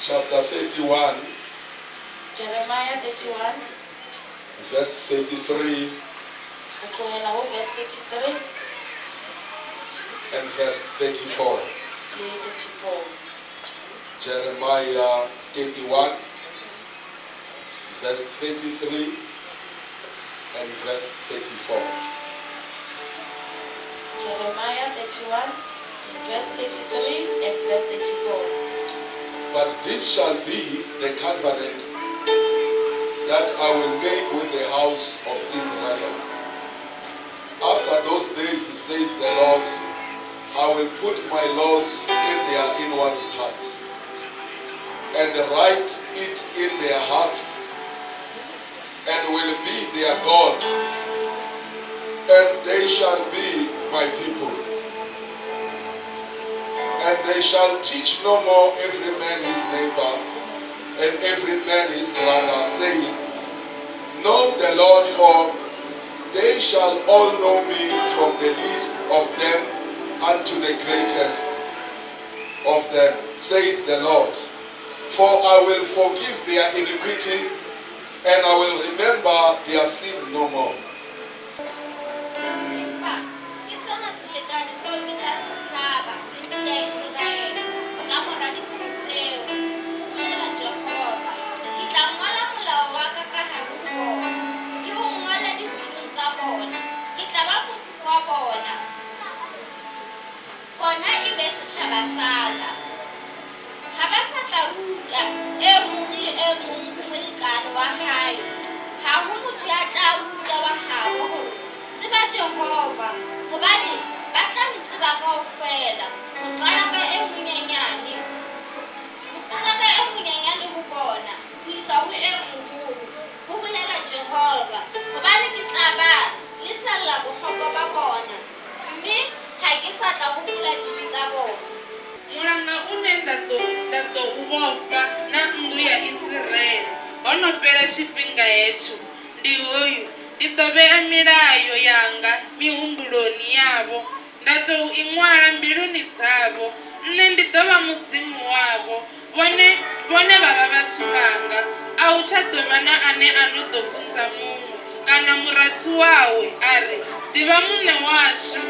chapter 31, Jeremiah 31, verse 33 verse 33 and verse 34. le 34. Jeremiah 31, verse 33 and verse 34. Jeremiah 31, verse 33 and verse 34. But this shall be the covenant that I will make with the house of Israel. After those days, says the Lord, I will put my laws in their inward parts and write it in their hearts, and will be their God, and they shall be my people. And they shall teach no more every man his neighbor and every man his brother, saying, Know the Lord, for they shall all know me, from the least of them unto the greatest of them, says the Lord. For I will forgive their iniquity, and I will remember their sin no more. Jehova, hobane ba tla ntse ba kaofela ho qala ka e monyenyane ho bona ho isa ho e moholo, ho bolela Jehova, hobane ke tla ba le salla bohlokwa ba bona, mme ha ke sa tla hopola dibe tsa bona. Mulanga une nda ḓo u vhofha na nnḓu ya Israele ho no fhela tshifhinga hetsho ndi hoyu: ndi ḓo vhea milayo yanga mihumbuloni yavho, nda tou i ṅwala mbiluni dzavho. Nṋe ndi ḓo vha Mudzimu wavho, vhone vha vha vhathu vhanga. A hu tsha ḓo vha na ane a no ḓo funza muṅwe, kana murathu wawe a ri, ḓivha muṋe washu.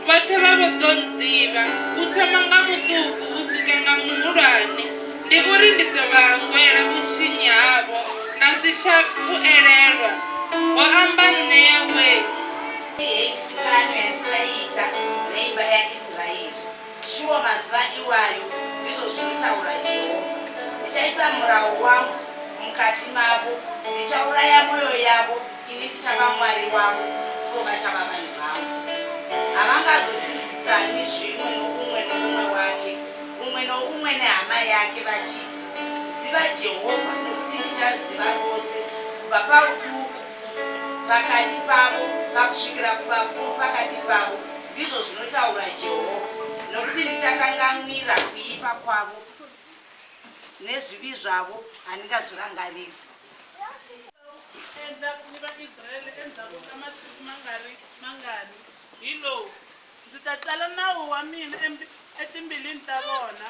Vhoṱhe vha vho ḓo nḓivha, u thoma nga muṱuku u swika nga muhulwane. Ndi uri ndi ḓo vha hangwela vhutshinyi havho, na si tsha vhuelelwa, ho amba nṋe Yawe. Heisi pano yandichaita neimba yaIsraeri, shuwo mazuva iwayo, ndizvo zvinotaura Jehovha. Ndichaisa murau wangu mukati mavo, ndichauraya mwoyo yavo, ini ndichava Mwari wavo, ivo vachava vanhu vangu. Havangazodzidzisani zvimwe noumwe wake, umwe noumwe nehama yake, vachiti, ziva Jehovha, nokuti ndichaziva rose, kubva pauduku pakati pavo pakusvikira kuvakuru pakati pavo, ndizvo zvinotaura Jehovha. Nokuti ndichakanganwira kuipa kwavo nezvivi zvavo, handingazvirangariri. Hilo ndzi ta tsala nawu wa mina etimbilwini ta vona,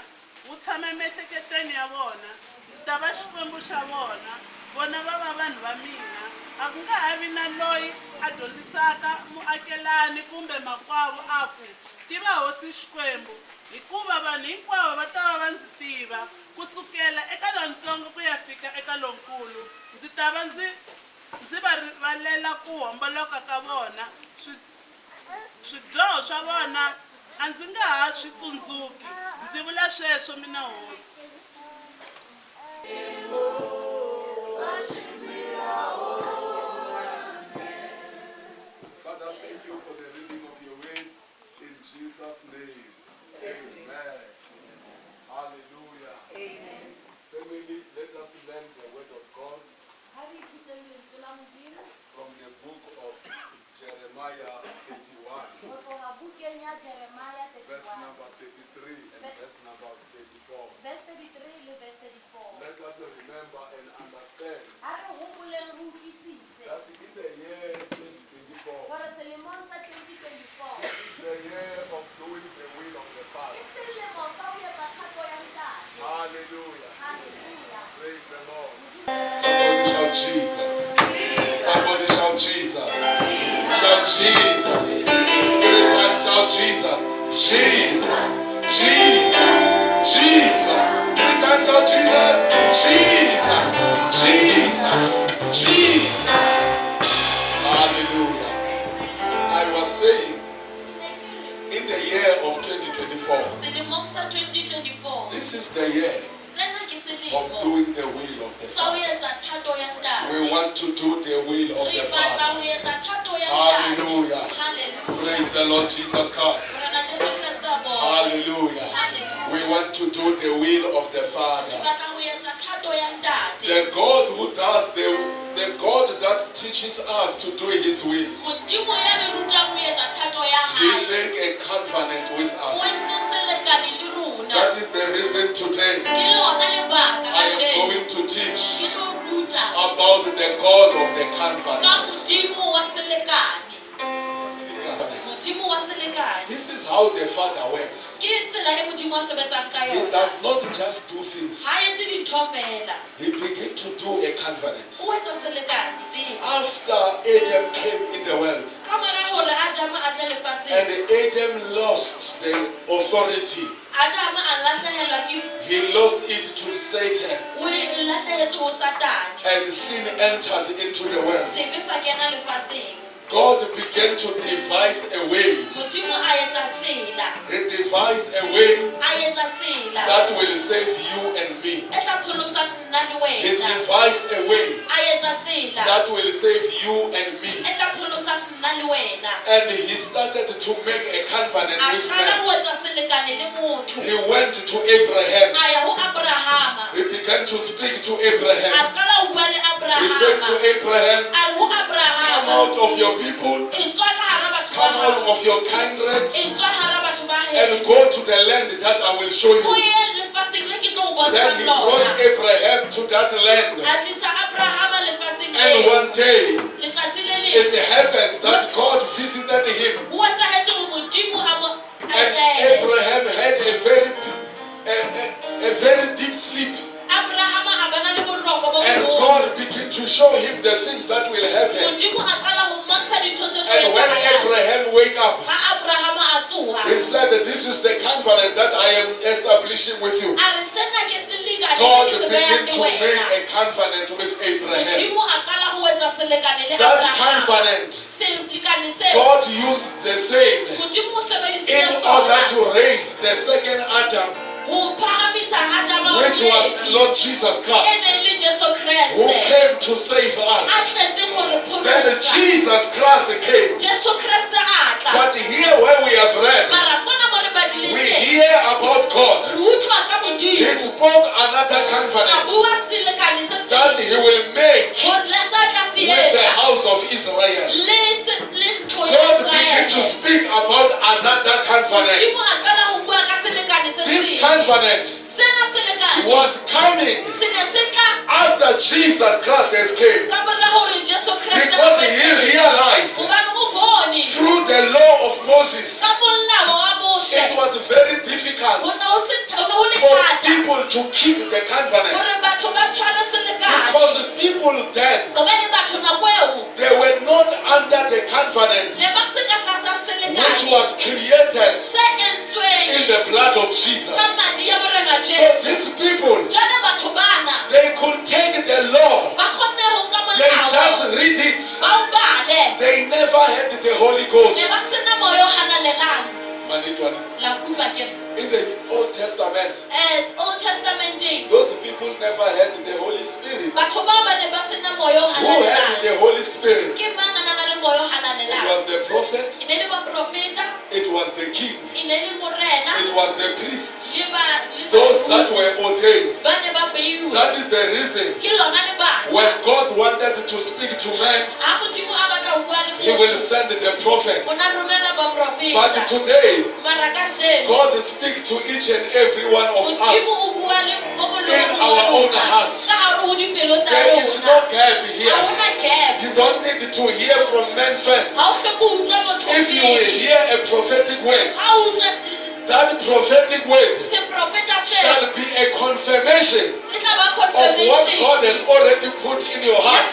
wu tshama emiehleketweni ya vona. Ndzi ta va Xikwembu xa vona, vona va va vanhu va mina. A ku nga ha vi na loyi a dyondzisaka muakelani kumbe makwavo a ku, tiva hosi Xikwembu, hikuva vanhu hinkwavo va ta va va ndzi tiva, kusukela eka lontsongo ku ya fika eka lonkulu. Ndzi ta va ndzi va rivalela ku homboloka ka vona, swidyoho swa vona a ndzi nga ha swi tsundzuki. Ndzi vula sweswo mina hosi. Father, thank you for the reading of your word in Jesus' name. Amen. Hallelujah. Amen. Family, let us learn the word of God from the book of Jeremiah 31, verse number 33 and verse number 34. Let us remember and understand that in the year 2024, is the year of doing the will of the Father. Hallelujah. Jesus. Somebody shout Jesus. Shout Jesus. 3 times shout Jesus. Jesus. Jesus. Jesus. 3 times shout Jesus. Jesus. Jesus. Jesus. Hallelujah. I was saying, in the year of 2024, selemong sa 2024 this is the year sena ke of selemo doing the will of the sa ho Father. etsa thato ya We ntate. want to do the will of Re the batla ho Father. etsa thato ya Hallelujah. ntate. Hallelujah. Praise the Lord Jesus Christ. Rena Jesu Kriste a bone. Hallelujah. Hallelujah. We want to do the will of the Re Father. batla ho etsa thato ya ntate. The God who does the God that teaches us to do His will. Modimo ya re rutang ho etsa thato ya He hae. make a covenant with O us. entse selekane le rona. That is the reason today Ke lona lebaka I am kajeno. going to teach Ke tlo ruta about the God of the ka covenant. modimo wa selekane. Modimo wa selekane. This is how the Father works. Ke tsela e modimo a sebetsang ka He yona. does not just do things. Ha etse dintho fela. He began to do a covenant. O etsa selekane pele. After Adam came in the world, Ka mora hore Adama a tle and lefatsheng. Adam lost the authority. Adama a lahlehelwa ke He lost it to Satan, o lahlehetswe ho Satane. and sin entered into the world. Sebe sa kena lefatsheng. God began to devise a way. Modimo a etsa tsela. He devised a way A etsa tsela. that will save you and me. E tla pholosa nna le He wena. devised a way A etsa tsela. that will save you and me. E tla pholosa nna le wena. And he started to make a covenant A with qala man. ho etsa selekane le motho. He went to Abraham. A ya ho Abrahama. He began to speak to A Abraham. qala ho bua le He said to Abrahama. Abraham, A re ho come Abrahama. out of your people, E tswa ka hara batho ba come out hao. of your kindred, E tswa hara batho ba and heno. go to the land that I will show O you. ye lefatsheng le ke tlo o Then he bontshang brought lona. Abraham to that land. A tlisa Abrahama lefatsheng And leo. one day, Letsatsi le it leng. happens that God visited him. Ho etsahetse hore Modimo a mo And etele. Abraham had a very deep sleep. Abrahama a bana le boroko bo And boholo. God began to show him the things that will happen. Modimo a qala ho mmontsha dintho tse tlo And when etsahalang. Abraham wake up, Ha Abrahama a tsoha. he said that this is the covenant that I am establishing with you. A re sena ke selekane God se ke se began behang to le make wena. a covenant with Abraham. Modimo a qala ho etsa selekane le That Abrahama. covenant, Selekane seo. God used the same Modimo o in sebedisitse order sona. to raise the second Adam, Ho phahamisa Adama which was Lord Jesus e Christ, neng le Jesu who Kriste. came to save A us. tletseng hore Then pholosa. Jesus Christ came. Jesu Kriste a tla. But here where we have read, Mara mona mo re badileng we teng. hear about God. Re utlwa ka He Modimo. spoke another A covenant bua selekane se that seng. he will make Ho le sa tla se with the etsa. house of Israel. Le ntlo ya God began to Israele. speak about another covenant. Modimo a qala ho bua ka selekane se This seng. covenant Sena selekane was coming se ne se tla after Jesus Christ has came, ka mora hore Jesu Kriste because a he fetse. realized Hobane o bone through the law of Moses ka molao wa Mose. it was very Ho difficult ne ho le for thata people to keep the covenant, hore batho ba tshware selekane. because the people then, Hobane batho nako eo they were not under the covenant ne ba se ka tlasa which selekane was created se entsweng in the blood of Jesus. ka madi ya morena So Jesu. these people, Jwale batho bana they could take the law, ba kgonne ho nka they just molao read it. ba o bale. They never had the Holy Ne Ghost. ba sena moyo o halalelang. Manitwani. La kutlwa ke re. In the Old Testament, Old Testamenteng those people never had the Holy Spirit. batho bao ba ne ba sena moyo o Who had halalelang. the Holy Spirit? Ke mang a nang le moyo o It halalelang? was the prophet, E ne le baprofeta, it was the king, e ne le morena, it was the priest, le those that baruti were ordained. ba ne ba beiwa. That is the reason Ke lona lebaka. when God wanted to speak to man, Ha Modimo a batla ho bua le he will motho, send the prophet. o na romela baprofeta. But today, Mara kasheno, God speaks to each and every one of Modimo us. o bua le o mong le In o mong wa our own rona, hearts. ka hare ho dipelo tsa There is no rona. gap Ha here. hona gap. You don't need to hear from men first. Ha o hloke ho utlwa motho If you will pele. hear a prophetic word, Ha o utlwa that prophetic word seprofeta shall se be a confirmation se tla ba of what confirmation God has already put in your ya heart.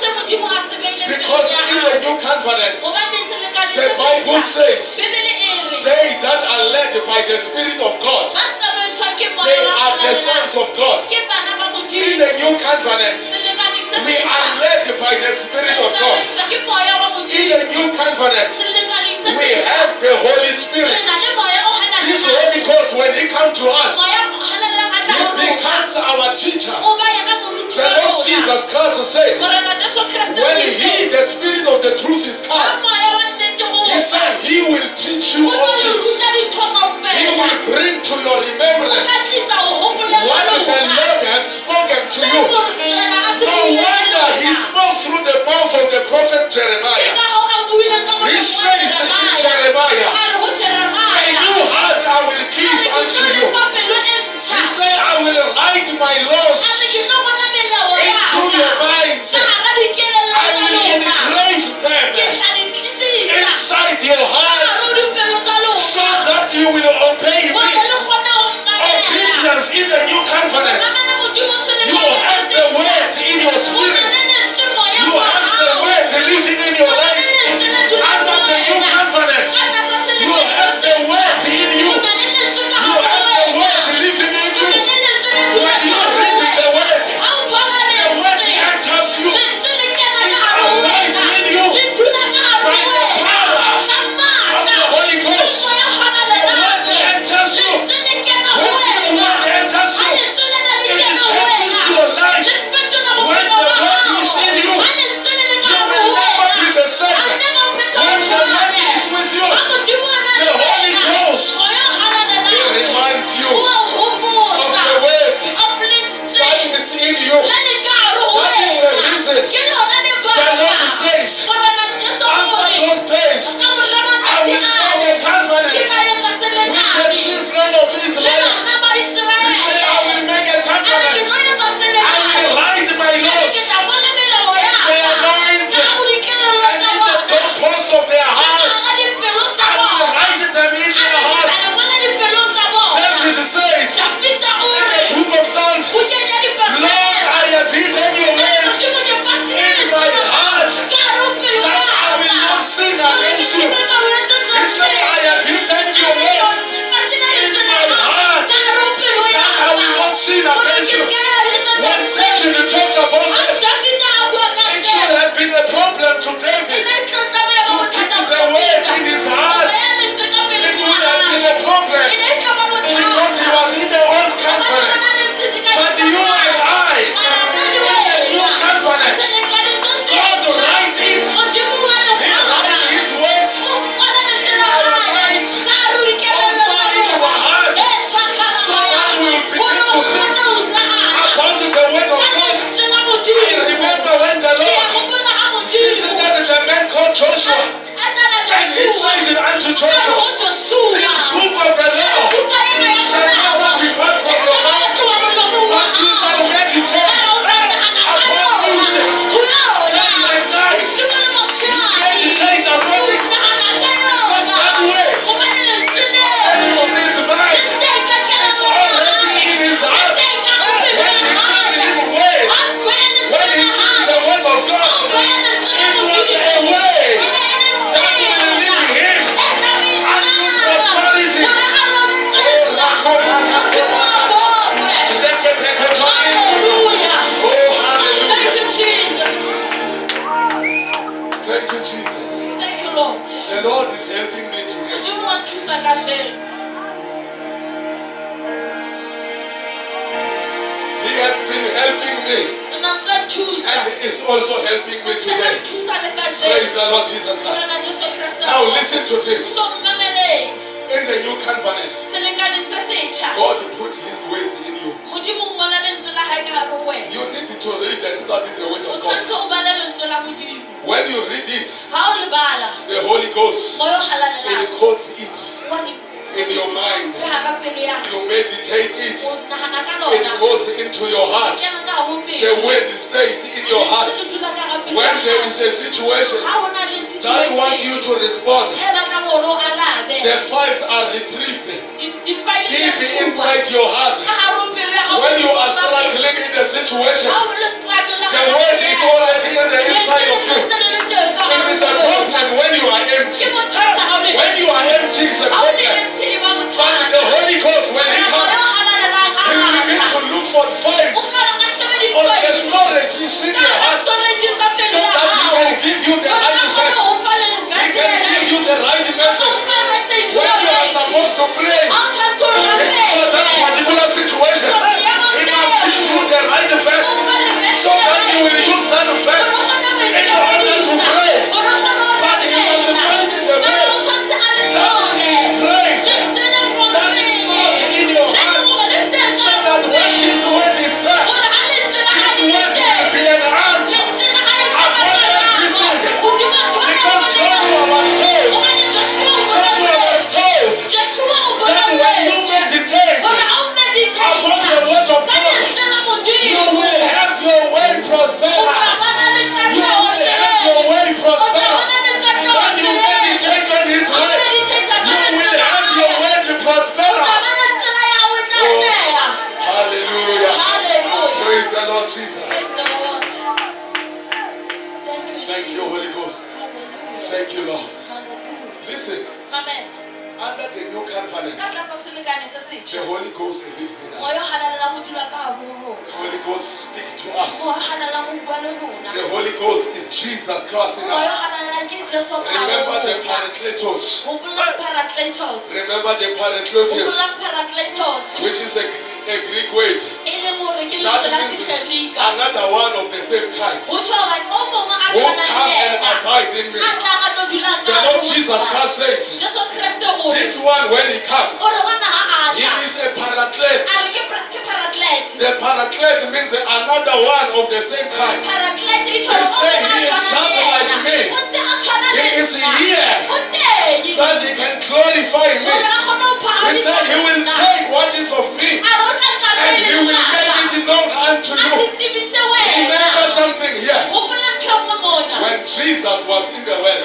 says, Bibele e re they that are led by the Spirit of God, ba tsamaiswa ke they moya wa are the halalang. sons of God. Ke bana ba In Modimo. the new covenant, Selekaneng se we setjha. are led by the Spirit of God. Tsamaiswa ke moya wa In Modimo. the new covenant, Selekaneng se we setjha. have the Holy Re Spirit. na le moya o This halalang. Holy Ghost, when He comes to us, Moya o halalang a tla He ho rona. becomes our teacher. O ba yena moruti The wa Lord rona. Jesus Christ said, Morena Jesu Kriste when o itse, He, the Spirit of the truth, is ha come, moya wa nnete o He tla, said He will teach you o tlo all le things. ruta dintho He kaofela. will bring to your O ka remembrance tlisa ho hopoleng ha what the lona. Lord had spoken to Se you. morena a se No buileng le wonder He lona. spoke through the mouth of the prophet Ke Jeremiah. ka hoo a buileng ka He moleng wa says in Jeremiah, A re ho a Jeremiah, new heart I will a give re ke unto tlo you. lefa pelo e ntjha. He said, I will write my A laws re ke tlo ngola melao ya into ka. your minds. Ka hara dikelello I tsa will lona. engrave them Ke tla di tlisisa inside your ka hare heart ho dipelo tsa so lona. that you will obey Hore me. le kgone ho mmamela. Obedience in the new covenant. Mamela Modimo You selekaneng have se the setjha. word in your O na spirit. le lentswe moya You wa have the hao. word living in your O na le life. lentswe le dulang Under ho the new wena. covenant, Ka tlasa you selekaneng have se the setjha. word in you. O na le lentswe ka You hare ho have the wena. word living in O na you. le lentswe le When dulang you ka hare ho read the wena. word, Ha o bala the word lentswe, enters you lentswe le kena It ka hare ho abides wena. in you Le dula ka hare ho by the wena. power Ka of matla. the Holy Ghost. Moya o The word halalang. enters you. Lentswe le kena ho When this wena. word enters Ha you, lentswe lena le it kena ho changes wena. your life. Le fetola When bophelo the ba word hao. is in you, Ha lentswe le le ka you hare will ho never wena. be the same. Ha never o phetha When o the word tshwane. is with you, Ha Modimo a na the le Holy wena. Ghost, Moya o halalang. He reminds you O a of hopotsa. the word Of lentswe that is in you. le le ka hare ho That is the wena. reason Ke lona the lebaka. Lord says, Morena Jesu o after re, those days, ka mora I matsatsi will make a ana, ke covenant tla etsa with the selekane children of le Israel. bana ba He said, I Israele. will make a A re ke covenant. tlo etsa I selekane. will write my A re ke laws tla ngola melao ya Their ka. minds Ka hare ho dikelello and tsa in the bona. doorposts of their Le ka hearts. hara dipelo tsa I will bona. write them in A their re ke hearts. tla le ngola dipelong tsa bona. David says Dafita o in re, the book of Psalms, o kenya Lord, dipasela. I have hidden your Ka re ways Modimo ke patile in lentswe my la hao. heart Ka hare ho pelo that ya I will ka. not sin Hore ke against you. tsebe ka ho etsetsa He said, I have hidden your ways in my heart ka hare ho pelo ya that I will not sin Hore against ke you. seke ya etsetsa When Satan talks about Ha that, Dafita a bua ka it should seo, have been a problem to e David ne e tlo tlameha ba to bothata keep ho the word Dafita. in his Ho heart. beha lentswe ka It pelong ya would have been hae. a problem E ne e tlo ba because he bothata. was in the old Hobane o covenant. na le sisi ka But you and I, Mara nna le in the new wena. covenant, Selekaneng se God setjha. write it. Modimo wa le He ngola. write his words O kwala lentswe la our hae. minds, Ka hare ho dikelello also tsa in our rona. hearts, E shwakala so moya. that we will begin Hore to o think kgone ho nahana. about the word of Ka God. lentswe la I Modimo. remember when the Ke a Lord hopola ha Modimo visited the man called Joshua, a tana and he Joshua. said unto A re Joshua, ho Joshua. this book of the law Buka ena ya shall molao. never depart from E your ska ba ya mouth, tloha molomong wa but you shall hao. meditate Mara o tla nahana ka upon yona. it Ho yona. day and night. Bosibu le motshehare. Meditate upon O it. nahana ka yona. that way, Hobane lentswe And leo on his mind, le teng ka kelellong ya already in his hae. Le heart. teng ka ho pelo When ya he hae. did his ways, Ha tloya lentswe when he la did hae. the word of Ha God, tloya lentswe la it was Modimo. a way E ne e le that will lead tsela him e tla mo isa unto prosperity. hore a lo tswella. Modimo a botwe. Hallelujah. Oh, Thank hallelujah. you, Jesus. Thank you, Jesus. Thank you, Lord. The Lord is helping me today. Modimo wa nthusa kasheno. He has been helping me, O na ntse a nthusa. and He is also helping O me ntse a today. nthusa le Praise kasheno. the Lord Jesus Christ. Morena Jesu Kriste. Now listen to this. So mmameleng. In the new covenant, Selekaneng se setjha. God put His words in you. Modimo o ngola lentswe la hae ka hare ho wena. You need to read and study the word O of God. tshwanetse o bale lentswe la Modimo. When you read it, Ha o le bala, the Holy Ghost moya o halalelang. encodes it Wa le in your mind. ka hara pelo ya hao. You meditate it. O nahana ka It lona. goes into your heart. Kena ka hare ho pelo. The word stays in your heart. Lentswe le dula ka hara pelo ya When there hao. is a situation Ha ho na le that wants you situation to respond, e batlang hore o arabe. the files are retrieved Di-file di a deep tshuwa inside your heart. ka hare ho pelo ya hao. When you are Sa pele. struggling in the situation, Ha o le struggle the hara word pelo is ya hao. already in the inside of Lentswe you. le sentse le le teng ka It hare is ho a wena. problem when you are empty. Ke bothata ha o le are empty is a problem. But the Holy Ghost, when He comes, He will begin to look for files or the storage is in your heart so that He can give you the right verse. He can give you the right message. When you are supposed to pray for that particular situation, He must give you the right verse so that you will use that verse in order to pray. But He must find the way that is engraved, that is stored in your heart, so that when His word is there, His word will be an answer upon everything. Because Joshua was told that when you meditate upon the word of God, you will have your way prosperous. You will have your way prosperous. When you meditate on His word, you will have your way to prosperous. Hallelujah. Praise the Lord Jesus. Thank you, Holy Ghost. Thank you, Lord. Listen, under the new covenant, the Holy Ghost lives in us. The Holy Ghost speaks to us. The Holy Ghost is Jesus Christ in us. Remember the Parakletos. Remember the Parakletos, which is a Greek word. That means another one of the same kind. Who come and abide in me. The Lord Jesus Christ says, this one when He comes, He is a Paraclete. The Paraclete means another one of the same kind. He says He is just like me. He is here so that He can glorify me. He said He will take what is of me and He will make it known unto you. Remember something here. When Jesus was in the world,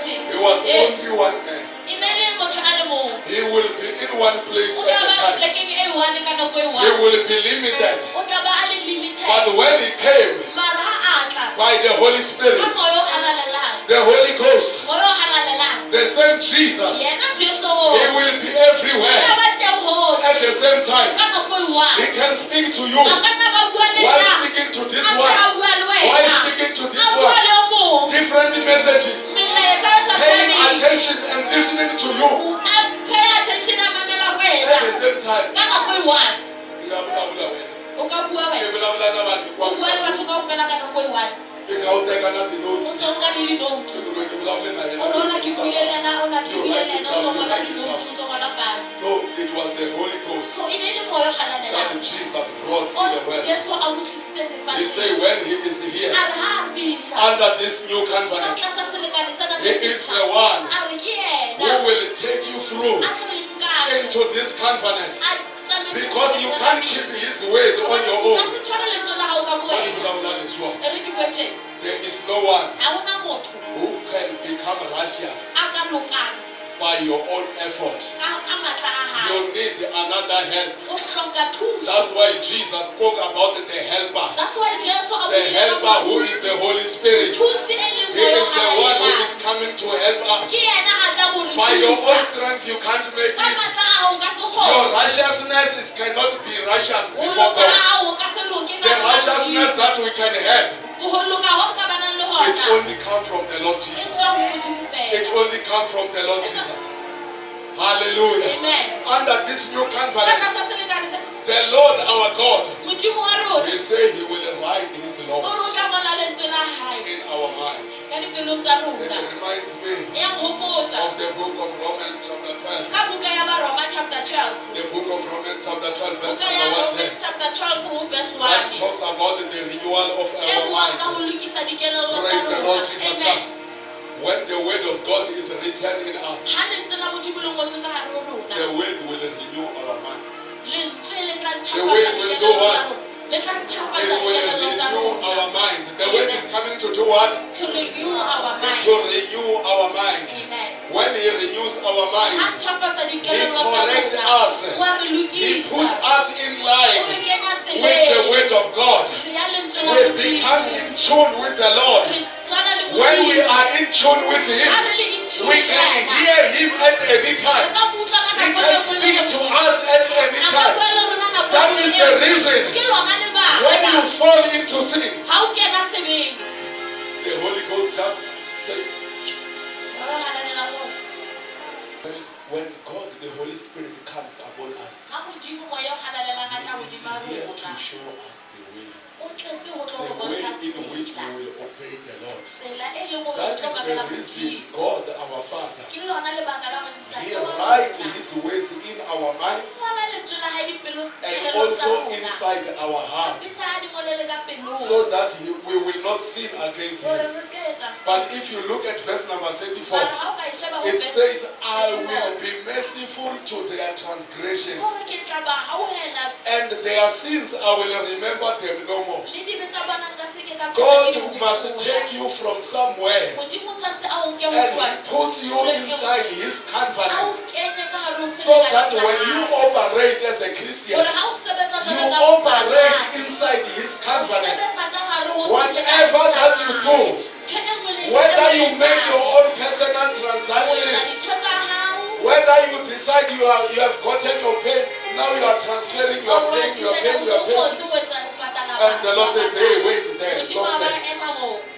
He was only one man. He will be in one place at a time. He will be limited. But when He came by the Holy Spirit, the Holy Ghost, the same Jesus, He will be everywhere at the same time. He can speak to you while speaking to this one, while speaking to this one. Different messages. Paying attention and listening to you at the same time. So it was the Holy Ghost that Jesus brought to the world. He said when He is here under this new covenant, He is the one who will take you through into this covenant, because you can't keep His word on your own. There is no one who can become righteous by your own effort. You need another help. That's why Jesus spoke about the helper. The helper who is the Holy Spirit. He is the one who is coming to help us. By your own strength you can't make it. Your righteousness cannot be righteous before God. The righteousness that we can have, it only comes from the Lord Jesus. It only comes from the Lord Jesus. Hallelujah. Amen. Under this new covenant, the Lord our God, He said He will write His laws in our mind. It reminds me of the book of Romans chapter 12. The book of Romans chapter 12 verse number 110. That talks about the renewal of our mind. Praise the Lord Jesus Christ. When the word of God is written in us, the word will renew our mind. The word will do what? It will renew our minds. The word is coming to do what? To renew our mind. To renew our mind. Amen. When He renews our mind, He corrects us. He put us in line with the word of God. We become in tune with the Lord. When we are in tune with Him, we can hear Him at any time. He can speak to us at any time. That is the reason when you fall into sin, the Holy Ghost just say, when God, the Holy Spirit, comes upon us, He is here to show us the way in which we will obey the Lord. That is the reason God, our Father, He writes His words in our minds and also inside our hearts, so that we will not sin against Him. But if you look at verse number 34, it says, I will be merciful to their transgressions, and their sins I will remember them no more. God must take you from somewhere and He puts you inside His covenant, so that when you operate as a Christian, you operate inside His covenant. Whatever that you do, whether you make your own personal transactions, whether you decide you have gotten your pay, now you are transferring your pay, and the Lord says, hey, wait there, stop there.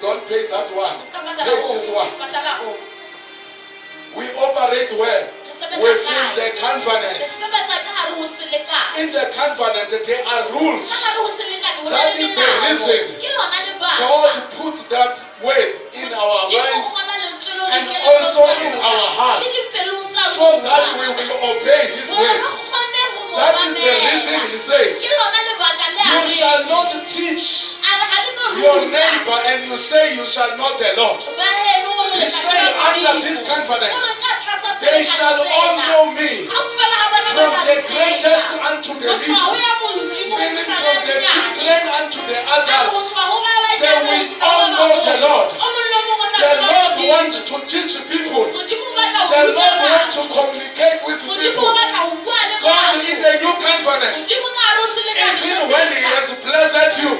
Don't pay that one, pay this one. We operate where? Within the covenant. In the covenant there are rules. That is the reason God puts that weight in our minds and also in our hearts, so that we will obey His word. That is the reason He says, you shall not teach your neighbor and you say you shall know the Lord. He said, under this covenant, they shall all know me, from the greatest unto the least, meaning from the children unto the adults. They will all know the Lord. The Lord wants to teach people. The Lord wants to communicate with people. God in the new covenant, even when He has blessed you,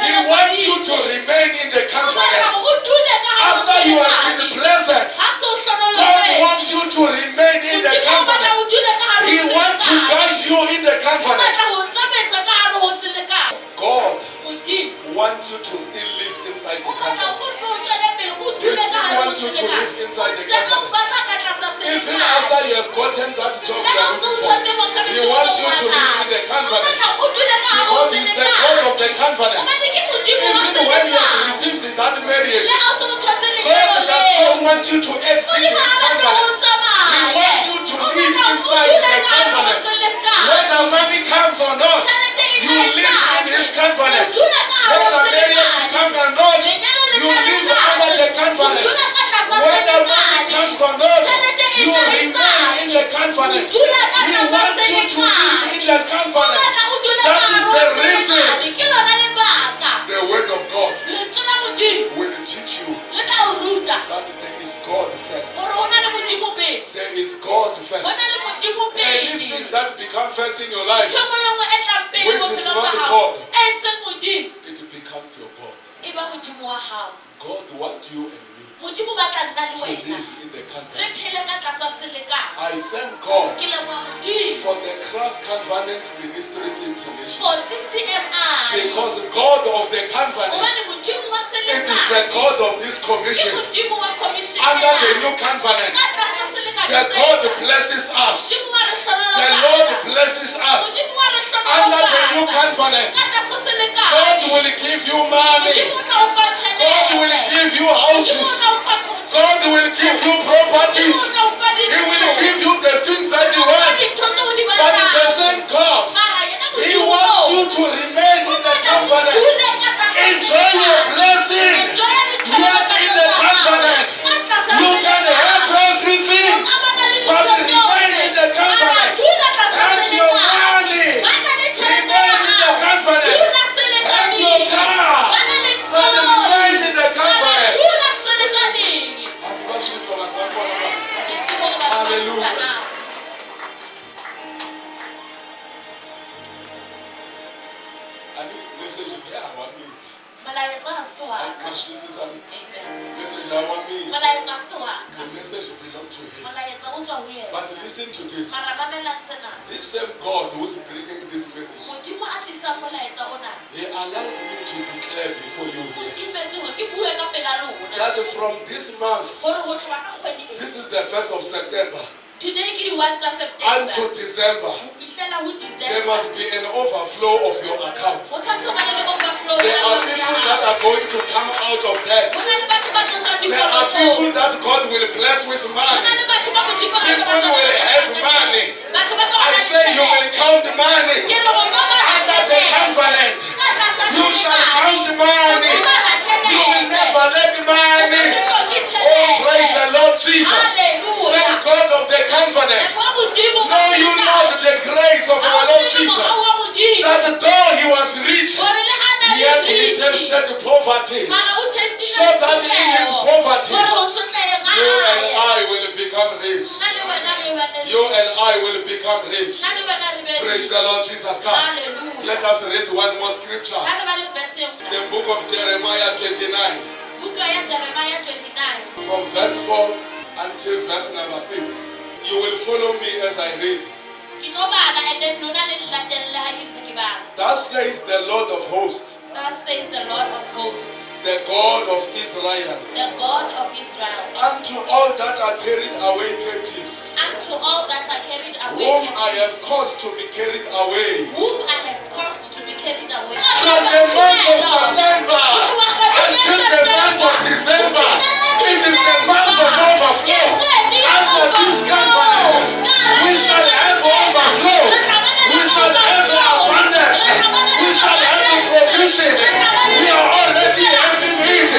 He wants you to remain in the covenant. After you have been blessed, God wants you to remain in the covenant. He wants to guide you in the covenant. God wants you to still live inside the covenant. He still wants you to live inside the covenant. Even after you have gotten that job, He wants you to live in the covenant, because He's the God of the covenant. Even when you have received that marriage, God does not want you to exit His covenant. He wants you to live inside the covenant. Whether money comes or not, you live in His covenant. Whether marriage comes or not, you live under the covenant. Whether money comes or not, you remain in the covenant. He wants you to live in the covenant. That is the reason the word of God will teach you that there is God first. There is God first. Anything that becomes first in your life, which is not God, it becomes your God. God wants you and me to live in the covenant. I thank God for the Christ Covenant Ministries International, because God of the covenant, it is the God of this commission. Under the new covenant, the God blesses us. The Lord blesses us. Under the new covenant, God will give you money. God will give you houses. God will give you properties. He will give you the things that you want. But the same God, He wants you to remain in the covenant. Enjoy your blessing. Yet in the covenant, you can have everything, but remain in the covenant. Have your money, remain in the covenant. Have your car, but remain in the covenant. Hallelujah. Message here, se wa ka. Amen. Message I want me. Molaetsa se wa ka. The message belongs to him. Molaetsa o tswa ho yena. But listen to this. Mara mamela sena. This same God who's bringing this message, Modimo a tlisa molaetsa ona. he allowed me to declare before you O here dumetse hore ke bue ka pela lona. that from this month, Hore ho tloha ka kgwedi e. this is the 1st of September, Today ke di 1 tsa September. unto December, Ho fihlela ho there December. must be an overflow of your account. Ho tshwanetse ho bana le overflow There ya are account ya people that hao. are going to come out of debt. Ho na le batho ba tlo tswang There are dikolotong. people that God will bless with Ho na money. le batho ba Modimo a tlo People ba tla will ba have tla money. Batho ba tlo I ba say you will count money. Ke re ho tlo bala Under the tjhelete. covenant, Ka tlasa you shall selekane. count Ho money. tlo bala You will tjhelete. never let O ka money. se hloke Oh, praise the tjhelete. Lord Jesus. Hallelujah. Thank God of the covenant. Leboha Modimo ka Know you selekane. not the grace of Ha our o Lord tsebe Jesus, morao wa Modimo. that though he was rich, Hore le ha na le yet he rich. tasted poverty, Mara o testile so that in his sotleho. poverty, Hore o sotlehe nga you and hae. I will become rich. Nna le wena re bane le You and rich. I will become rich. Nna le wena re be Praise rich. the Lord Jesus Christ. Hallelujah. Let us read one more scripture. Ha re ba le verse e nngwe. The book of Jeremiah 29, Buka ya Jeremiah 29. from verse 4 until verse number 6. You will follow me as I read. Ke tlo bala and then lona le latelle ha ke ntse ke bala. Thus says the Lord of hosts, Thus says the Lord of hosts, the God of Israel, the God of Israel, unto all that are carried away captives, unto all that are carried away whom I captive, have caused to be carried away whom I have caused to be carried away. from the month of September until the month of December. It is the month of overflow. Under this covenant, we shall have overflow. We shall have abundance. We shall have provision. We are already having it.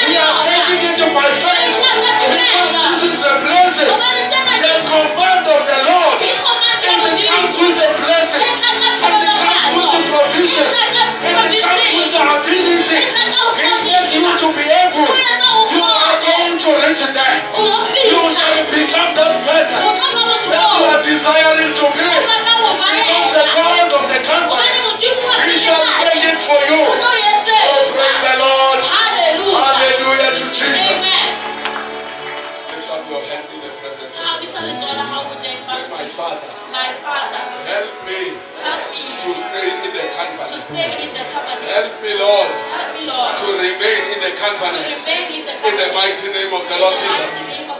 We are taking it by faith because this is the blessing, the command of the Lord. And it comes with a blessing. And it comes with the provision. And it comes with the ability. He made you to be able. You are going to reach there. You shall become that person that you are desiring to be. Because the God of the covenant, He shall make it for you. Oh, praise the Lord. Hallelujah to Jesus. Amen. Lift up your hand in the presence of Ha the ke sa Lord. le tswela ha ho teng Say, my Father, My Father, help me help me to stay in the to covenant. stay in the covenant. Help me, Lord, Help me, Lord, to remain in the to covenant. remain in the In the covenant. mighty name of the Lord Jesus.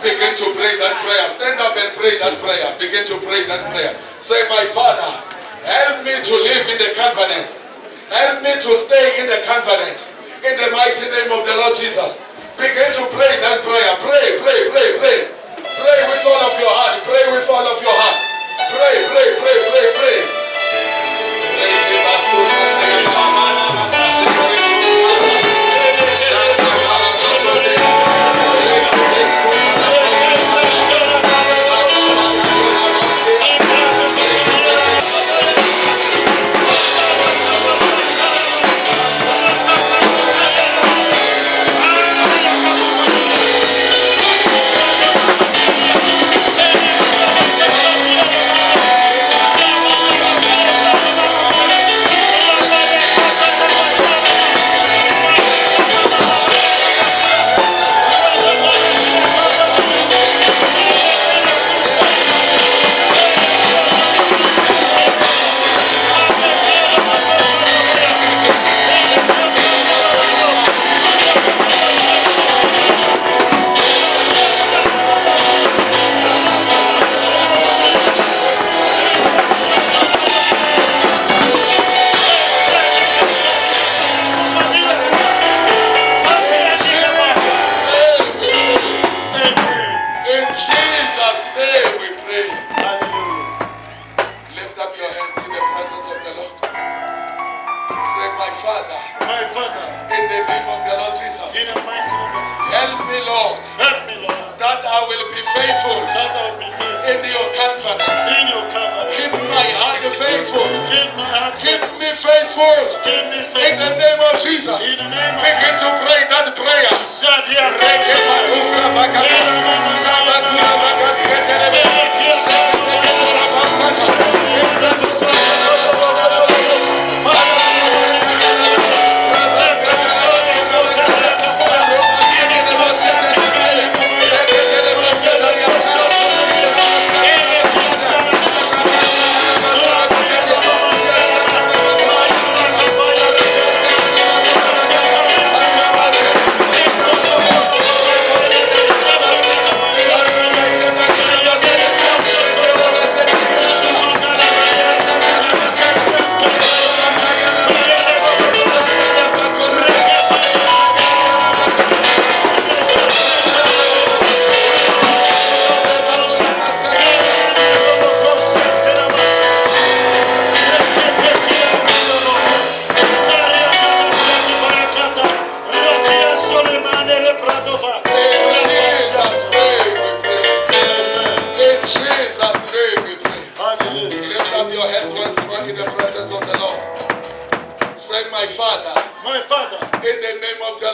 Begin to pray that prayer. Stand up and pray that prayer. Begin to pray that prayer. Say, my Father, help me to live in the covenant. Help me to stay in the covenant. In the mighty name of the Lord Jesus. Begin to pray that prayer. Pray, pray, pray, pray. Pray with all of your heart. Pray with all of your heart. Pray, pray, pray, pray, pray. In Jesus' name we pray. Lift up your hand in the presence of the Lord. Say, my Father, My Father, in the name of the Lord Jesus, in the mighty name of Jesus, help me, Lord, help me, Lord, that I will be faithful that I will be faithful in your covenant. in your covenant. Keep my heart faithful. Keep my heart, Keep me faithful keep me in the faithful name of Jesus. in the name of Begin to pray that prayer. Sadia. Rabba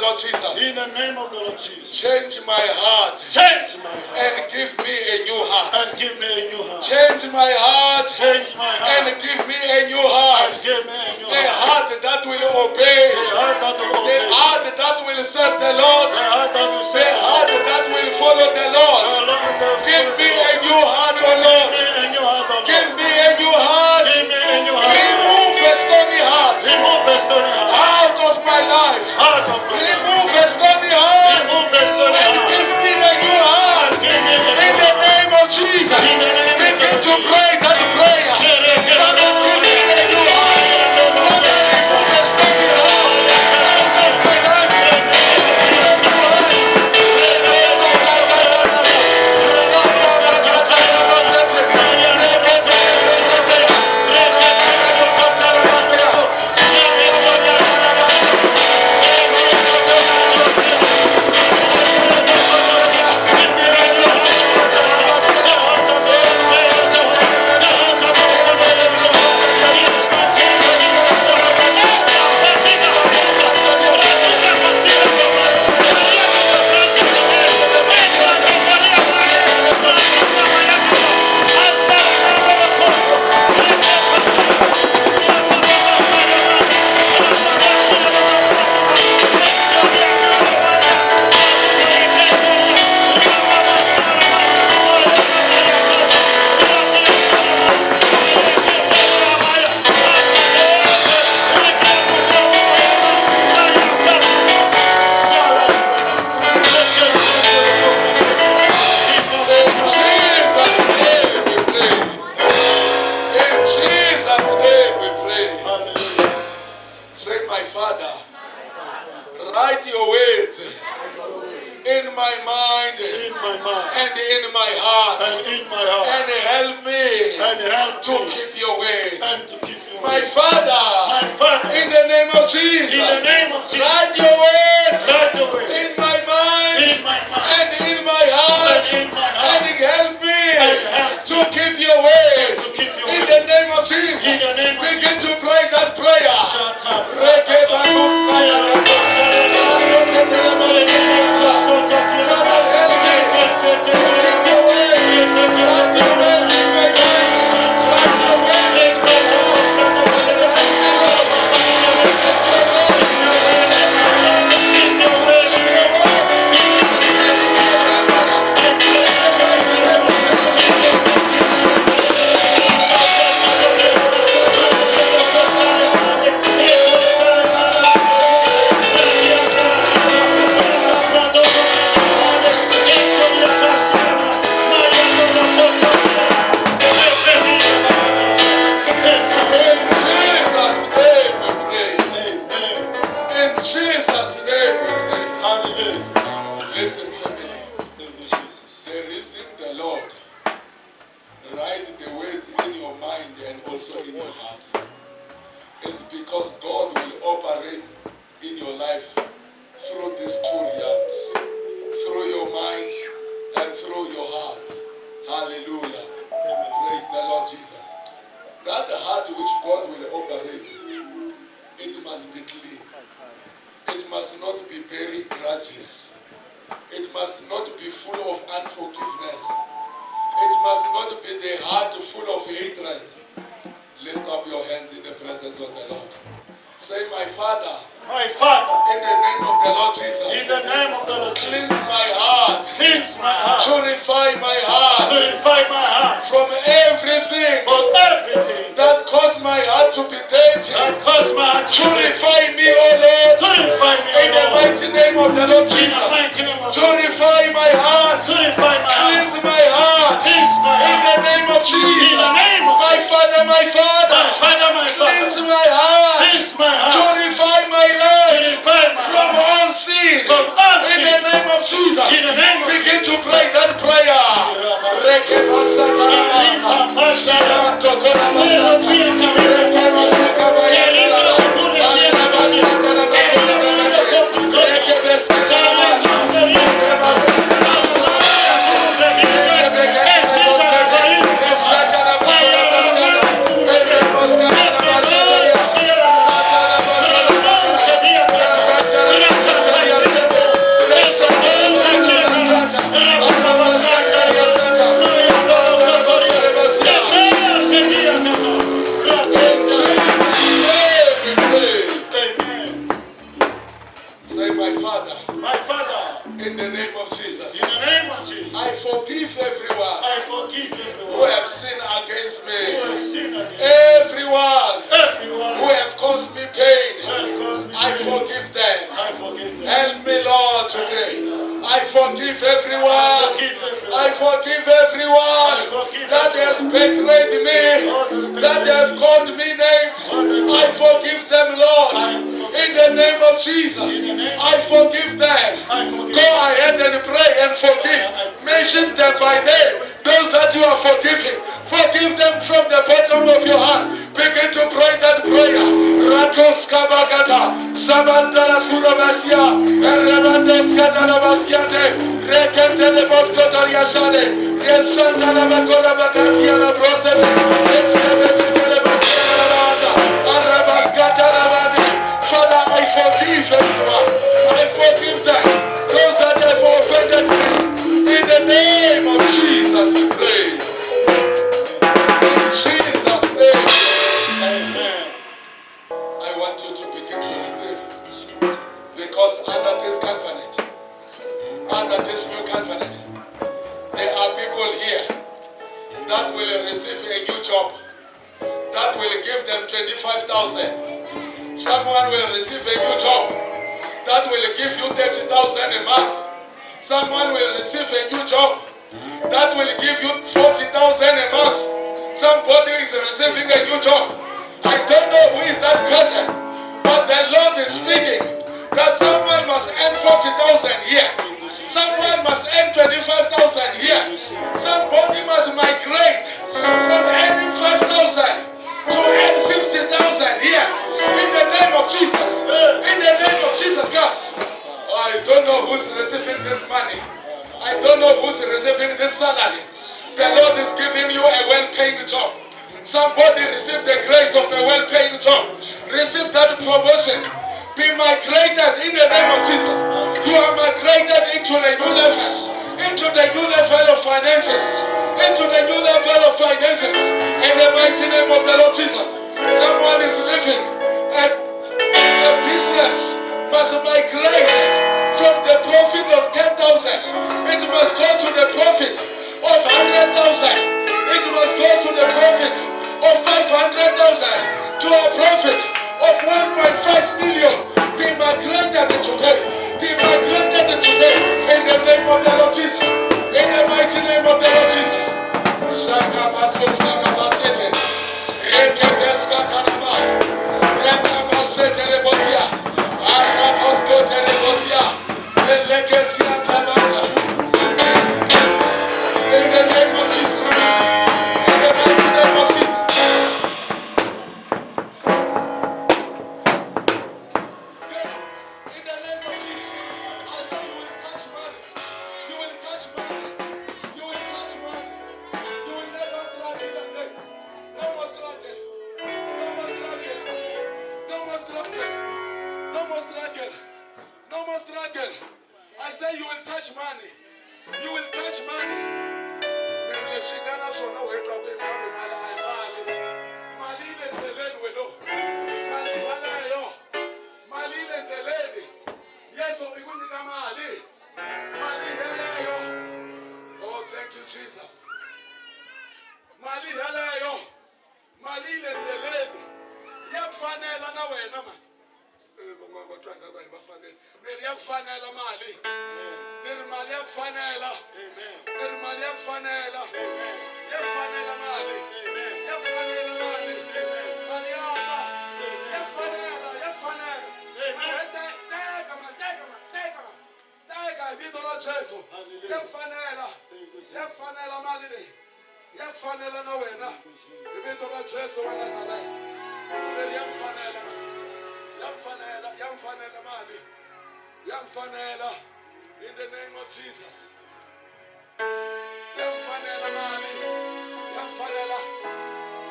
Lord Jesus. In the name of the Lord Jesus. Change my heart Change my heart. and give me a new heart. And give me a new heart. Change my heart Change my and heart. give me a new heart. And give me a new A heart. heart that will obey. The heart that will The obey. heart that will serve the Lord. The heart that will The serve the heart Lord. that will follow the Lord. The Lord that will Give follow me the a Lord. new heart, O Lord. Give me a new heart, O Lord. Give me a new heart. Give me a new heart. Remove a stony heart Remove the stony heart. out of my life. Heart of my life. Remove a stony heart Remove the stony and heart. give me a new heart. Give me a new In the heart. name of Jesus. In the name of Begin the to Lord pray that prayer. Father, give me a new heart. Father, remove a stony heart out of my life. Give me a new heart. Write your words in my mind In my mind. and in my heart, And in my heart. and help me And help to me. keep your word. And to keep you. My Father, My Father. in the name of Jesus, In the name of Jesus. write your words Write the way. in my mind In my mind. and in my heart, And in my heart. and help me And help to keep your word. To keep your In word. the name of Jesus, In the name of begin to pray that prayer. Shut up. Father, help me to keep your word. Write your word in my mind. Write your word in my heart. And help me, Lord, to keep your word. In Jesus' name we pray. In Jesus' name we pray. Listen, family. The reason the Lord write the words in your mind and also in your heart is because God will operate in your life through these two realms, through your mind and through your heart. Hallelujah. Praise the Lord Jesus. That heart which God will operate, it must be clean. It must not be bearing grudges. It must not be full of unforgiveness. It must not be the heart full of hatred. Lift up your hands in the presence of the Lord. Say, my Father, My Father. in the name of the Lord Jesus, In the name of the Lord cleanse Jesus. my heart, Cleanse my heart. purify my heart Purify my heart. from everything For everything that caused my heart to be dirty. that caused my heart to be. Purify me, O Lord, Purify me, in the Lord. mighty name of the Lord In the Jesus. mighty name of the Lord. Purify my heart, Purify my heart. cleanse my heart, Cleanse my in heart. the name of In Jesus. the name of My Father, my My Father, Father, my cleanse Father. my heart, Cleanse my heart. purify my life Purify my from heart. all sin, From all in sin. the name of Jesus. In the name of Begin to pray that prayer. Rekebasatana Say, my Father, My Father, in the name of Jesus, in the name of Jesus, I forgive everyone I forgive who everyone have sinned against who me. has sinned against Everyone everyone who have caused me pain, who has caused me I pain. forgive them. I forgive them. Help me, Lord, today. I forgive everyone. Forgive everyone. I forgive everyone I forgive that has betrayed me, that have called me names. I forgive them, Lord. In the name of Jesus, I forgive them. I forgive Go ahead and pray and forgive. Mention them by name. Those that you are forgiving, forgive them from the bottom of your heart. Begin to pray that prayer. Rakos kabagata, sabandalas kurabasia, erebandos katalabasiate, rekete de boskotariashade, resantana bakora bagatia la brosete, esebete de basia la bata, arabaskata la bati. Father, I forgive everyone. I forgive them. Those that have offended me. In the name of Jesus, we pray. In Jesus' name. Amen. I want you to begin to receive. Because under this covenant, under this new covenant, there are people here that will receive a new job, that will give them 25,000. Someone will receive a new job that will give you 30,000 a month. Someone will receive a new job that will give you 40,000 a month. Somebody is receiving a new job. I don't know who is that person, but the Lord is speaking that someone must earn 40,000 here. Someone must earn 25,000 here. Somebody must migrate from earning 5,000 to earn 50,000 here. In the name of Jesus. In the name of Jesus, God. I don't know who's receiving this money. I don't know who's receiving this salary. The Lord is giving you a well-paying job. Somebody receive the grace of a well-paying job. Receive that promotion. Be migrated in the name of Jesus. You are migrated into the new level. Into the new level of finances. Into the new level of finances. In the mighty name of the Lord Jesus. Someone is living a business must migrate from the profit of 10,000. It must go to the profit of 100,000. It must go to the profit of 500,000. To a profit of 1.5 million. Be migrated today. Be migrated today. In the name of the Lord Jesus. In the mighty name of the Lord Jesus. Shakabatos karabasete. Rekebeska tanama. Rekabasete rebosia. Araposko terebosia. Elekesia tabata. In the name of Jesus. In the mighty name of Jesus. In the name of Jesus. I say you will touch money. You will touch money. You will touch money. You will never struggle again. No more struggle. No more struggle. No more struggle. No more struggle. No more struggle. I say you will touch money. You will touch money. Nilishindana sona wetu kwa mali mali. Mali ile teleni wedo. Mali halayo. Mali ile teleni. Yesu ikunika mali. Mali halayo. Oh, thank you, Jesus. Mali halayo. Mali ile teleni. Yakufanela na wena ma. Yakufanela mali. Mali yakufanela. Mali yakufanela. Yakufanela mali. Yakufanela mali. Mali yana. Yakufanela. Yakufanela. Tega vito la Gesù. Yakufanela. Yakufanela mali le. Yakufanela na wena. Vito la Gesù wa Nazareth. Yakufanela. Yakufanela mali. Yakufanela. In the name of Jesus. Yakufanela mali. Yakufanela.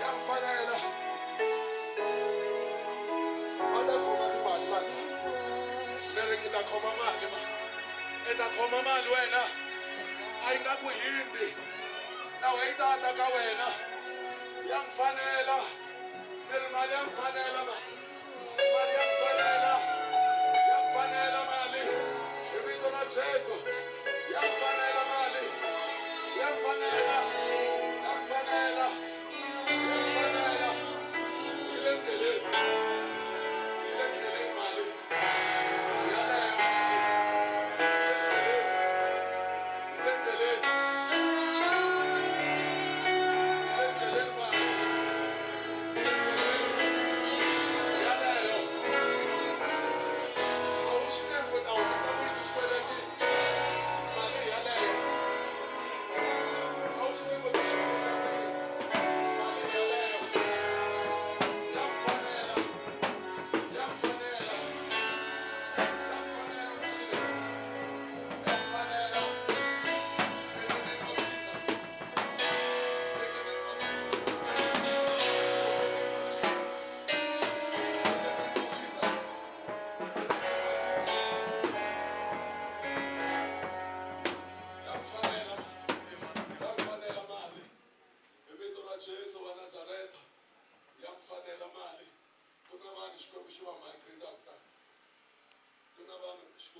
Yakufanela. Ada koma di mali mali. Mere kita koma mali ma. Eta koma mali wena. Ainga kuyindi. Na weita ataka wena. Yakufanela. Mere mali yakufanela ma. Mali yakufanela. Yakufanela ma.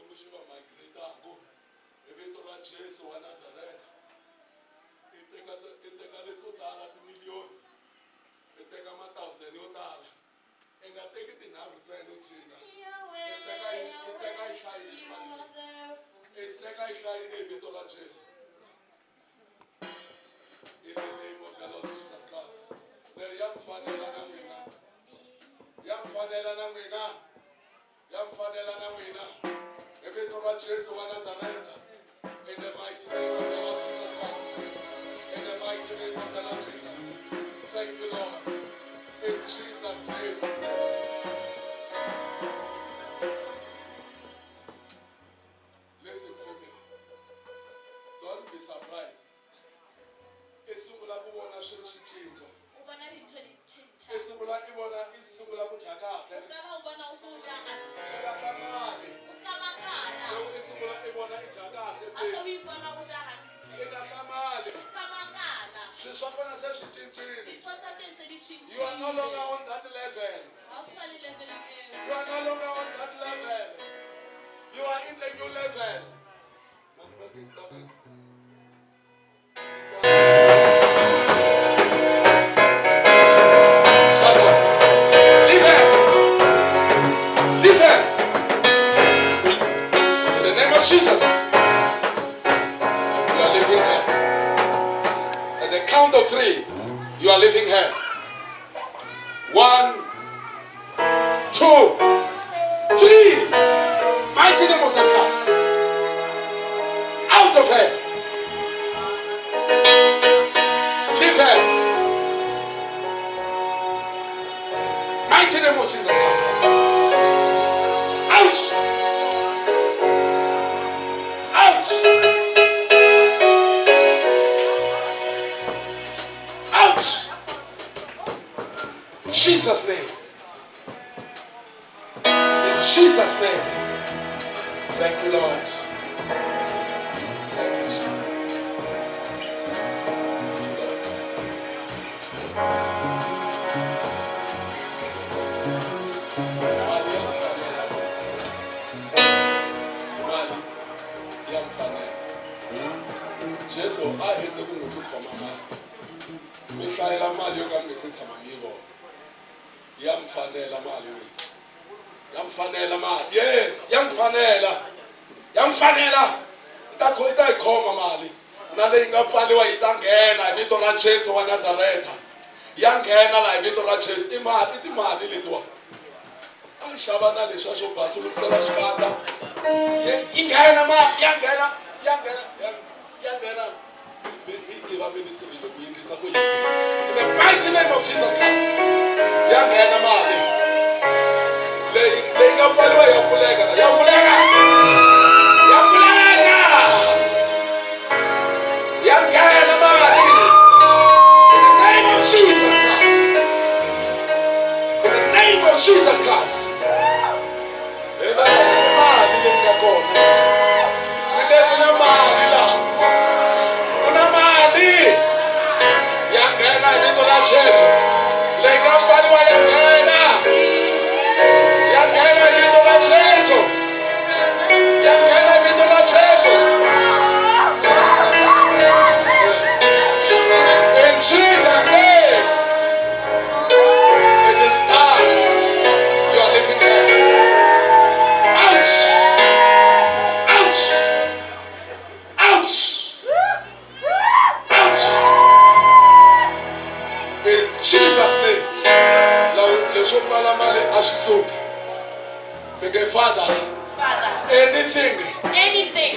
Xikwembu xi va migrate-aku hi vito ra Jesu wa Nazareta. I teka leto tala timiliyoni, i teka ma-thousand yo tala, i nga teki tinharhu ntsena u tshika. I teka yi hlayini mali leyi. I teka yi hlayini hi vito ra Jesu. In the name of the Lord Jesus Christ. Leri ya mi fanela na n'wina. Ya mi fanela na n'wina. Ya mi fanela na n'wina. Hi vito ra Jesu wa Nazareta. In the mighty name of the Lord Jesus Christ. In the mighty name of the Lord Jesus. Thank you, Lord. In Jesus' name we pray. Listen, family. Don't be surprised. Isungula kubona swilo swi cinca. ubona dintho di tjhentjha Isungula ku dya kahle. o qala ho bona o se o ja hantle I nga hlangani. o ska makala Loko isungula i vona i dya kahle a se se o ipona o ja i hantle nga hlamali. o ska makala Swilo swa kona se swi cincile. dintho tsa teng se di You are no longer tjhentjhile on that level. ha o sa le level eo You are no longer on that level. You are in the new level. Satan, leave her. Leave her. In the name of Jesus, you are leaving her. At the count of 3, you are leaving her. 1, 2, 3. Mighty name of Jesus. Out of her. Leave her. Mighty name of Jesus Christ. Out. Out. Out. Jesus' name. In Jesus' name. Thank you, Lord. Thank you, Jesus. Thank you, Lord. Mali yamfanela mina. Mali yamfanela. Jesu a endle ku n'wi khoma mali. Mi hlayela mali yo ka mi nga se tshama mi yi vona. Yamfanela mali wena. Yamfanela mali. Yes, yamfanela. Yamfanela. I ta yi khoma mali. Na leyi nga pfaliwa yi ta nghena hi vito ra Jesu wa Nazareta. Ya nghena la hi vito ra Jesu. I timali letiwa. A xava na leswiya swo basulukisela xikandza. Yi nghena mali. Ya nghena. Hi tiva ministry leyi ku yingisisa ku yini. In the mighty name of Jesus Christ. Ya nghena mali. Leyi nga pfaliwa ya pfuleka. Ya pfuleka. Ya pfuleka. Ya nghena mali. In the name of Jesus Christ. In the name of Jesus Christ. Mali leyi nga kona. Kuna mali laha. Kuna mali. Ya nghena hi vito ra Jesu. Leyi nga pfaliwa ya nghena. Ya nghena hi vito ra Jesu. Ya nghena hi vito ra Jesu. In Jesus' name. It is done. You are living there. Ouch. Ouch. Ouch. Ouch. In Jesus' name. Leswo pfala mali a swi suki. Because Father, anything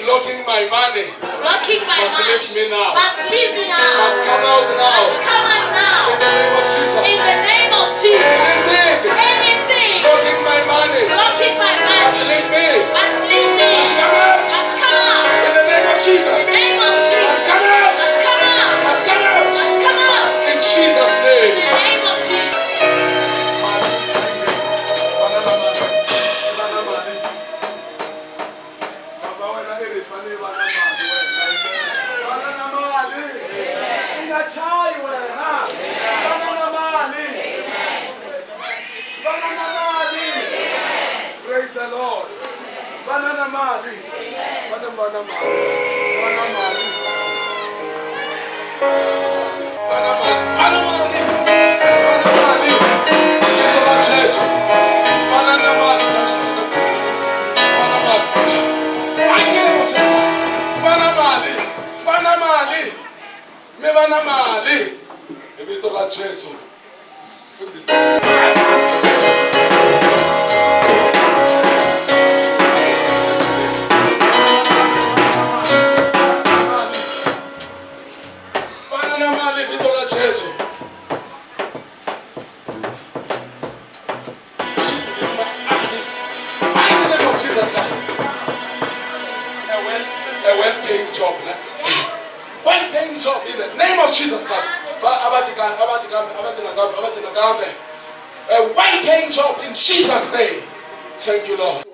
blocking my money blocking my must leave money me now. must leave me now Must come out now. must come out now In the name of Jesus. in the name of Jesus anything Blocking my money blocking my must money leave me. must leave me Must come out. must come out In the name of Jesus. in the name of Jesus Must come out. must come out Must come out. must come out In Jesus' in name. the name of Jesus Praise the Lord. Fana bana mali. Bana mali. Bana mali. Bana mali. Bana mali. Ito ba Jesu? Bana mali. Bana mali. Ache mo Jesu. Bana mali. Bana mali. Me bana mali. Ito ba Jesu? Fundisa. Jesu. Mighty name of Jesus Christ. A well-paying job. Well-paying job in the name of Jesus Christ. A well-paying job in Jesus' name. Thank you, Lord.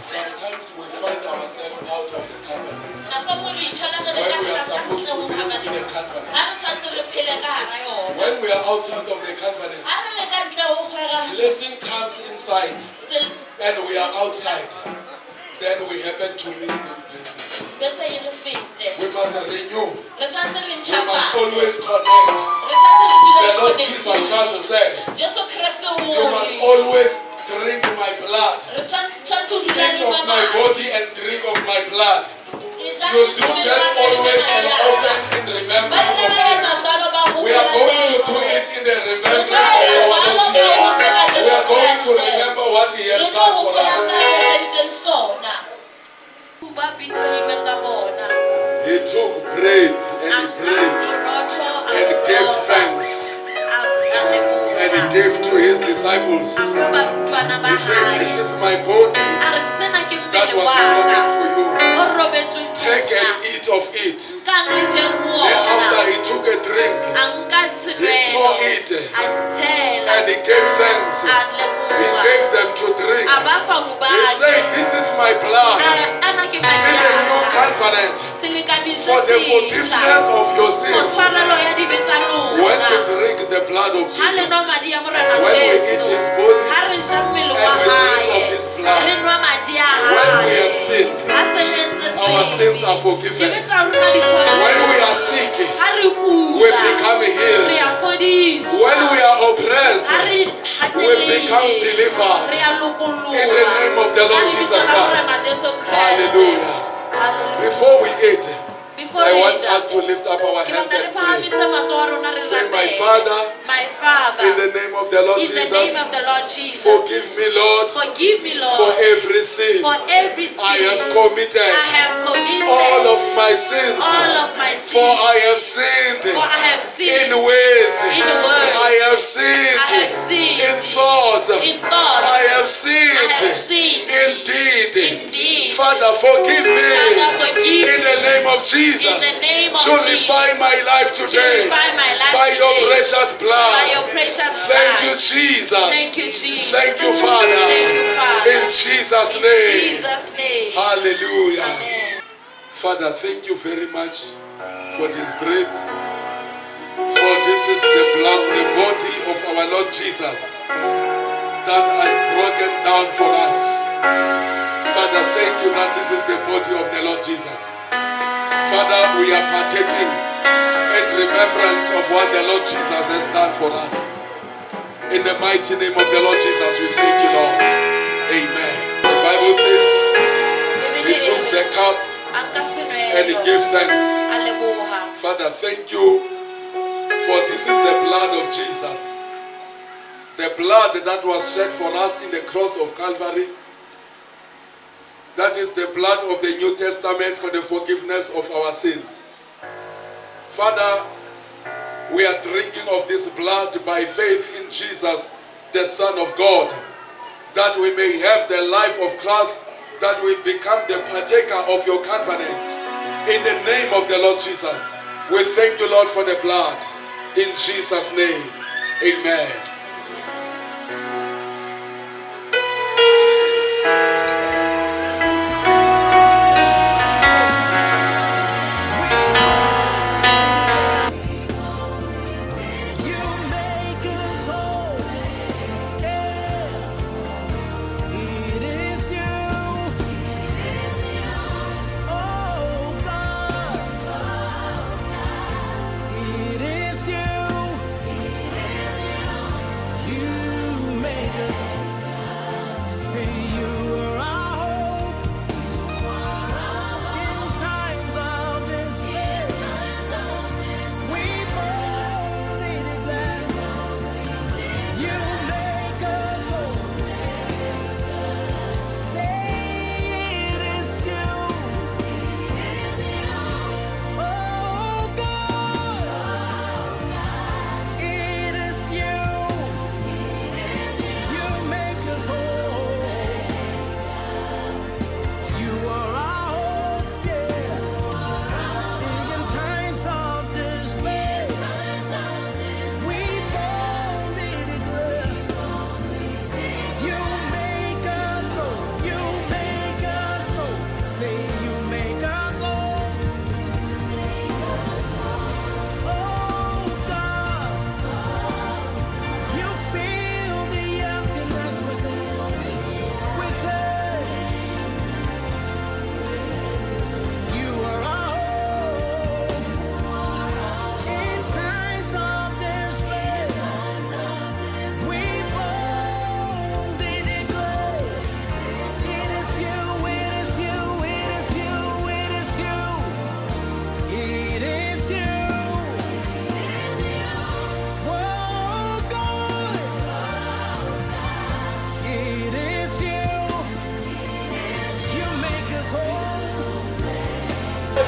Sometimes we find ourselves out of the covenant when we are supposed to live in the covenant. When we are outside of the covenant, blessing comes inside and we are outside. Then we happen to miss those blessings. We must renew. We must always connect. The Lord Jesus Christ said, you must always drink my blood. Eat of my body and drink of my blood. You do that always and often in remembrance of me. We are going to do it in the remembrance of our Lord Jesus. We are going to remember what He has done for us. He took bread and He prayed and gave thanks. And He gave to His disciples. He said, this is my body that was broken for you. Take and eat of it. Thereafter He took a drink. He poured it. And He gave thanks. He gave them to drink. He said, this is my blood in the new covenant for the forgiveness of your sins. When we drink the blood of Jesus, when we eat His body and we drink of His blood, when we have sinned, our sins are forgiven. When we are sick, we become healed. When we are oppressed, we become delivered. In the name of the Lord Jesus Christ. Hallelujah. Before we eat, I want us to lift up our hands and pray. Say, my Father, in the name of the Lord Jesus, forgive me, Lord, for every sin I have committed, all of my sins, for I have sinned in words, I have sinned in thought, I have sinned in deed. Father, forgive me in the name of Jesus. Purify my life today by your precious blood. Thank you, Jesus. Thank you, Father. In Jesus' name. Hallelujah. Father, thank you very much for this bread. For this is the blood, the body of our Lord Jesus that has broken down for us. Father, thank you that this is the body of the Lord Jesus. Father, we are partaking in remembrance of what the Lord Jesus has done for us. In the mighty name of the Lord Jesus, we thank you, Lord. Amen. The Bible says, He took the cup and He gave thanks. Father, thank you, for this is the blood of Jesus the blood that was shed for us in the cross of Calvary. That is the blood of the New Testament for the forgiveness of our sins. Father, we are drinking of this blood by faith in Jesus, the Son of God, that we may have the life of Christ, that we become the partaker of your covenant. In the name of the Lord Jesus, we thank you, Lord, for the blood. In Jesus' name, amen.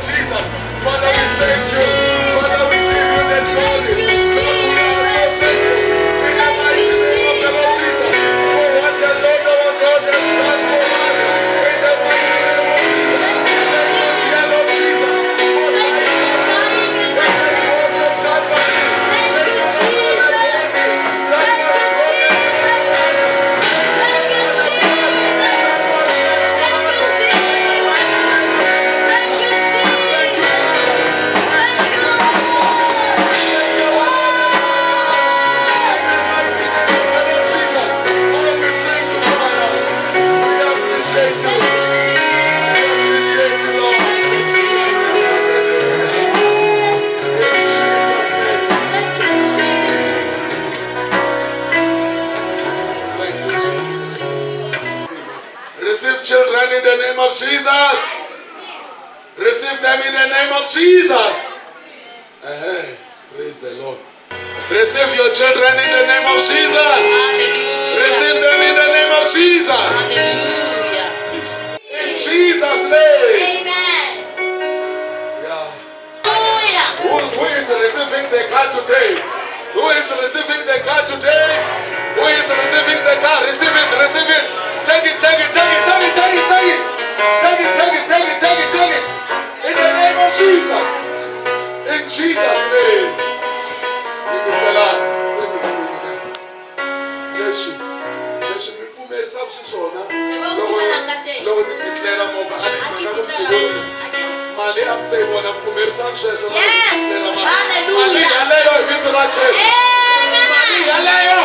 Jesus, Father, we thank you. Father, we give you the glory. Lord, we are so thankful in the mighty name of the Lord Jesus for what the Lord our God has done for us. In the mighty name of Jesus, thank you, dear Lord Jesus, for the in the cross of Calvary. Thank you for the body that you have broken for us. Thank you, Receive children in the name of Jesus. Receive them in the name of Jesus. Praise the Lord. Receive your children in the name of Jesus. Receive them in the name of Jesus. In Jesus' name. Amen. Yeah. Hallelujah. Who is receiving the car today? Who is receiving the car today? Who is receiving the car? Receive it, receive it. Take it, take it, take it, take it, take it, take it. Take it, take it, take it, take it, take it. In the name of Jesus. In Jesus' name. In the salam. Bless you. Bless you. Miphume sabshishona. Loko declare mova ali mali amsayibona mfumerisa mshesho mali yaleyo ibintu Jesu. Mali yaleyo.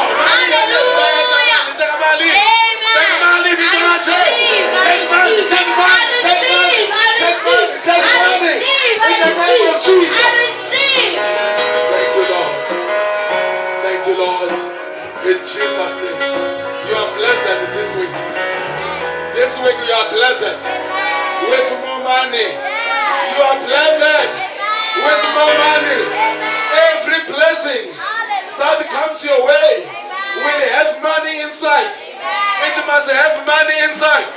Thank you, Lord. In Jesus' name. You are blessed this week. This week you are blessed with more money. You are blessed with more money. Every blessing that comes your way, will have money inside. It must have money inside.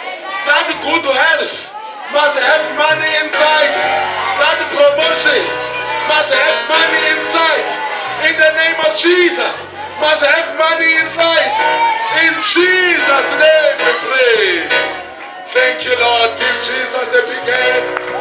That good health must have money inside. That promotion must have money inside. In the name of Jesus, must have money inside. In Jesus' name we pray. Thank you, Lord. Give Jesus a big hand.